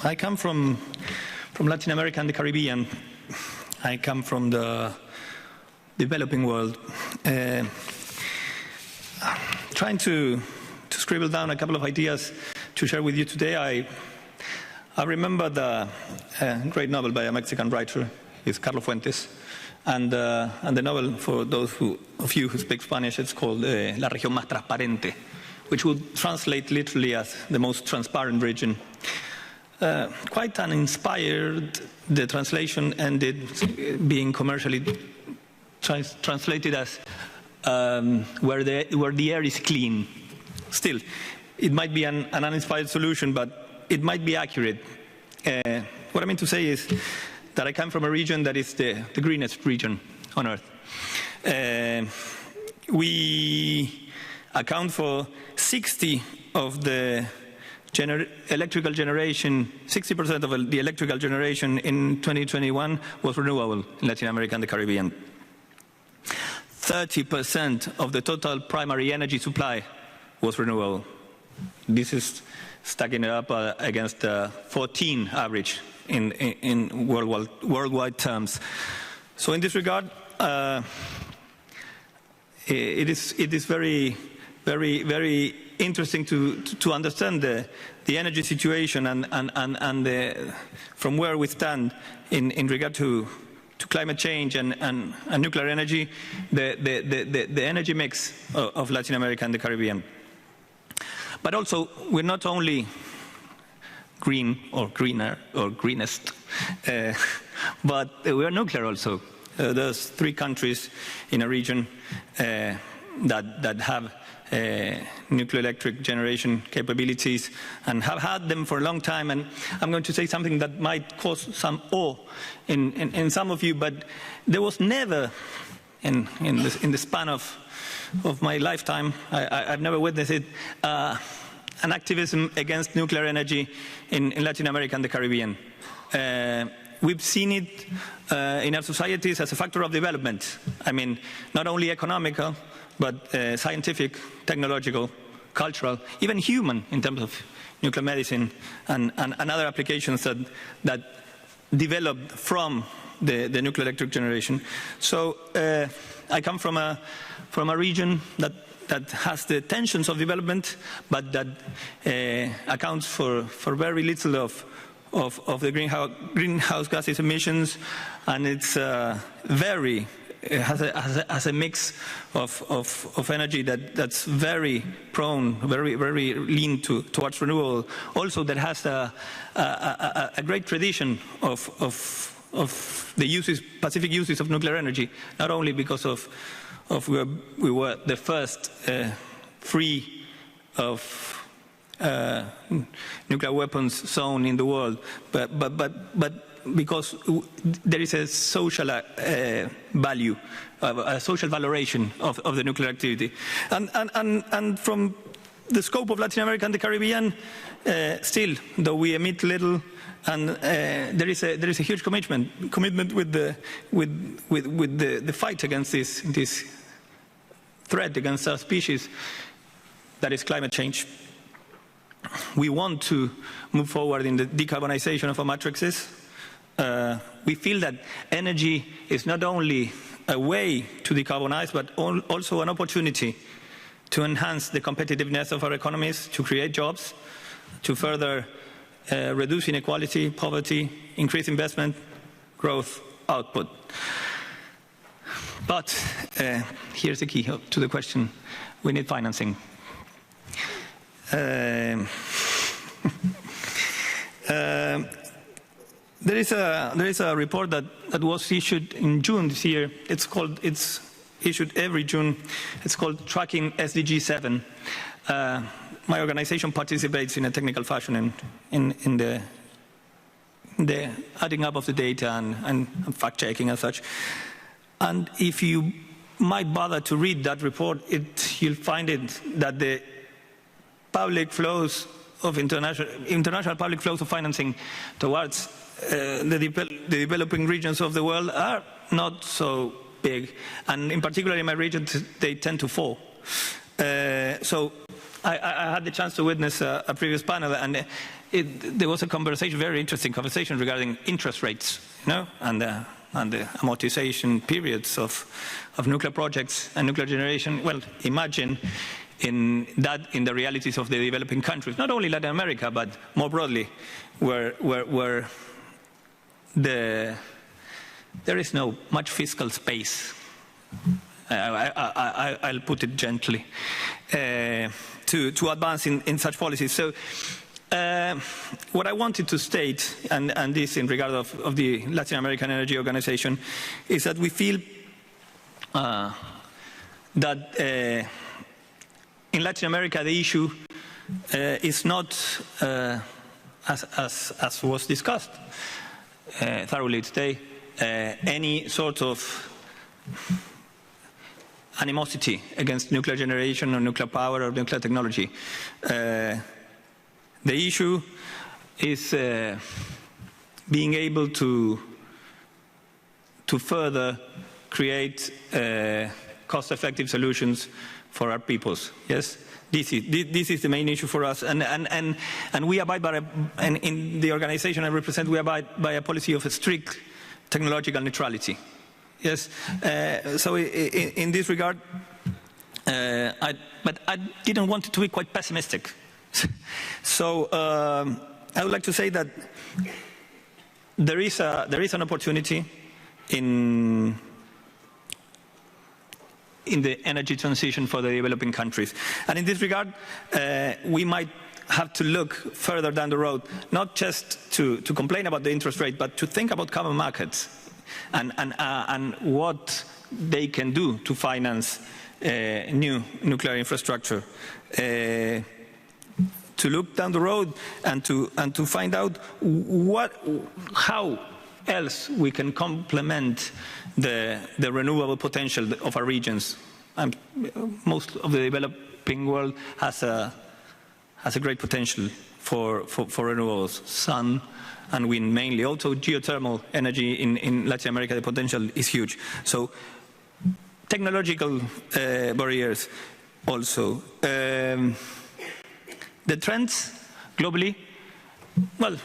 I come from Latin America and the Caribbean. I come from the developing world. Trying to scribble down a couple of ideas to share with you today. I remember the great novel by a Mexican writer, it's Carlos Fuentes, and the novel, for those of you who speak Spanish, it's called La Región Más Transparente, which would translate literally as the most transparent region. Quite uninspired, the translation ended being commercially translated as where the air is clean. Still, it might be an uninspired solution, but it might be accurate. What I mean to say is that I come from a region that is the greenest region on Earth. We account for 60% of the electrical generation. 60% of the electrical generation in 2021 was renewable in Latin America and the Caribbean. 30% of the total primary energy supply was renewable. This is stacking it up against the 14 average in worldwide terms. So in this regard, it is very, very, very interesting to understand the energy situation and from where we stand in regard to climate change and nuclear energy, the energy mix of Latin America and the Caribbean. But also, we're not only green or greener or greenest, but we are nuclear also. There's 3 countries in a region that have nuclear electric generation capabilities and have had them for a long time. And I'm going to say something that might cause some awe in some of you, but there was never in the span of my lifetime, I've never witnessed it, an activism against nuclear energy in Latin America and the Caribbean. We've seen it in our societies as a factor of development. I mean, not only economical, but scientific, technological, cultural, even human in terms of nuclear medicine and other applications that developed from the nuclear electric generation. So I come from a region that has the tensions of development, but that accounts for very little of the greenhouse gases emissions, and it's has a mix of energy that's very prone, very lean towards renewable. Also, that has a great tradition of the specific uses of nuclear energy, not only because we were the first free of nuclear weapons zone in the world, but because there is a social value, a social valoration of the nuclear activity, and from the scope of Latin America and the Caribbean, still, though we emit little, and there is a huge commitment with the fight against this threat against our species, that is climate change. We want to move forward in the decarbonization of our matrices. We feel that energy is not only a way to decarbonize, but also an opportunity to enhance the competitiveness of our economies, to create jobs, to further reduce inequality, poverty, increase investment, growth, output. But here's the key to the question: we need financing. There is a report that was issued in June this year. It's issued every June. It's called Tracking SDG 7. My organization participates in a technical fashion in the adding up of the data and fact checking and such. And if you might bother to read that report, you'll find it that the public flows of international public flows of financing towards the developing regions of the world are not so big, and in particular in my region they tend to fall. So I had the chance to witness a previous panel, and there was a conversation, very interesting conversation regarding interest rates, and the amortization periods of nuclear projects and nuclear generation. Well, imagine in the realities of the developing countries, not only Latin America, but more broadly, where there is no much fiscal space. I'll put it gently, to advance in such policies. So what I wanted to state, and this in regard of the Latin American Energy Organization, is that we feel that in Latin America the issue is not, as was discussed thoroughly today, any sort of animosity against nuclear generation or nuclear power or nuclear technology. The issue is being able to further create cost-effective solutions for our peoples. Yes, this is the main issue for us, and we abide by, and in the organization I represent, we abide by a policy of a strict technological neutrality. Yes, so in this regard, but I didn't want it to be quite pessimistic. So I would like to say that there is an opportunity in the energy transition for the developing countries, and in this regard, we might have to look further down the road, not just to complain about the interest rate, but to think about common markets and what they can do to finance new nuclear infrastructure. To look down the road and to find out how else we can complement the renewable potential of our regions. Most of the developing world has a great potential for renewables, sun and wind mainly. Also geothermal energy in Latin America, the potential is huge. So technological barriers also. The trends globally, well,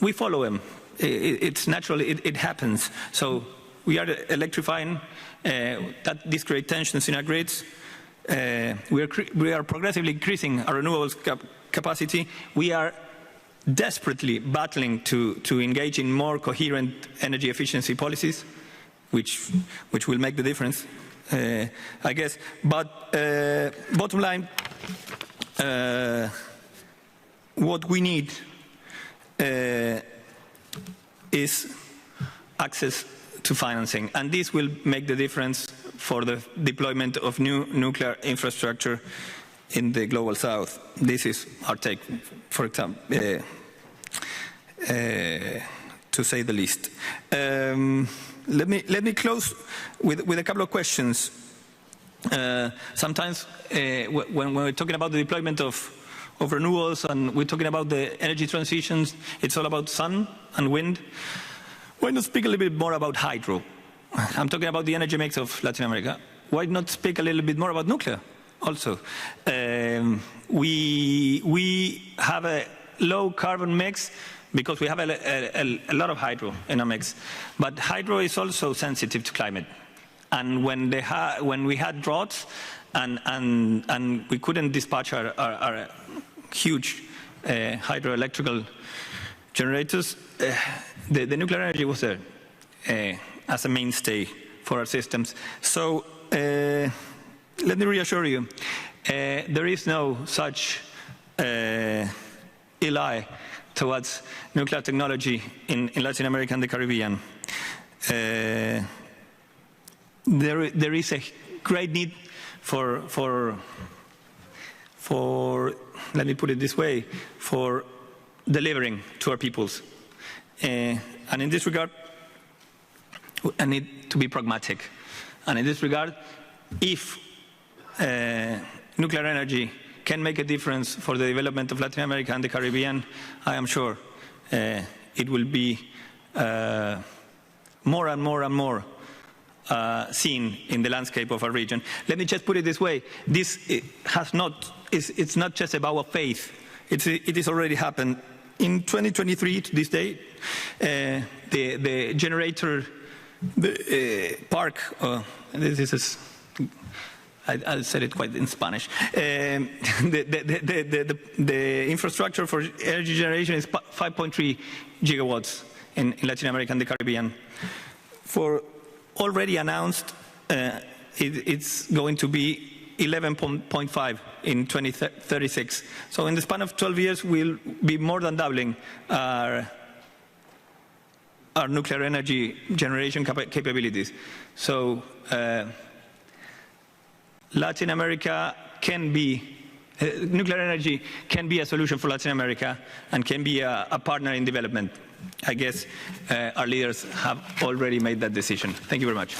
we follow them. It's natural, it happens. So we are electrifying, this creates tensions in our grids. We are progressively increasing our renewables capacity. We are desperately battling to engage in more coherent energy efficiency policies, which will make the difference, I guess. But bottom line, what we need is access to financing, and this will make the difference for the deployment of new nuclear infrastructure in the global south. This is our take, for example, to say the least. Let me close with a couple of questions. Sometimes when we're talking about the deployment of renewables and we're talking about the energy transitions, it's all about sun and wind. Why not speak a little bit more about hydro? I'm talking about the energy mix of Latin America. Why not speak a little bit more about nuclear also? We have a low carbon mix because we have a lot of hydro in our mix. But hydro is also sensitive to climate. And when we had droughts and we couldn't dispatch our huge hydroelectrical generators, the nuclear energy was there as a mainstay for our systems. So let me reassure you, there is no such ill eye towards nuclear technology in Latin America and the Caribbean. There is a great need for let me put it this way, for delivering to our peoples. And in this regard, I need to be pragmatic. And in this regard, if nuclear energy can make a difference for the development of Latin America and the Caribbean, I am sure it will be more and more and more seen in the landscape of our region. Let me just put it this way. This has not it's not just about a faith. It is already happened. In 2023, to this day, the generator park, this is, I'll say it quite in Spanish. The infrastructure for energy generation is 5.3 gigawatts in Latin America and the Caribbean. For already announced, it's going to be 11.5 in 2036. So in the span of 12 years, we'll be more than doubling our nuclear energy generation capabilities. So Latin America can be, nuclear energy can be a solution for Latin America and can be a partner in development. I guess our leaders have already made that decision. Thank you very much.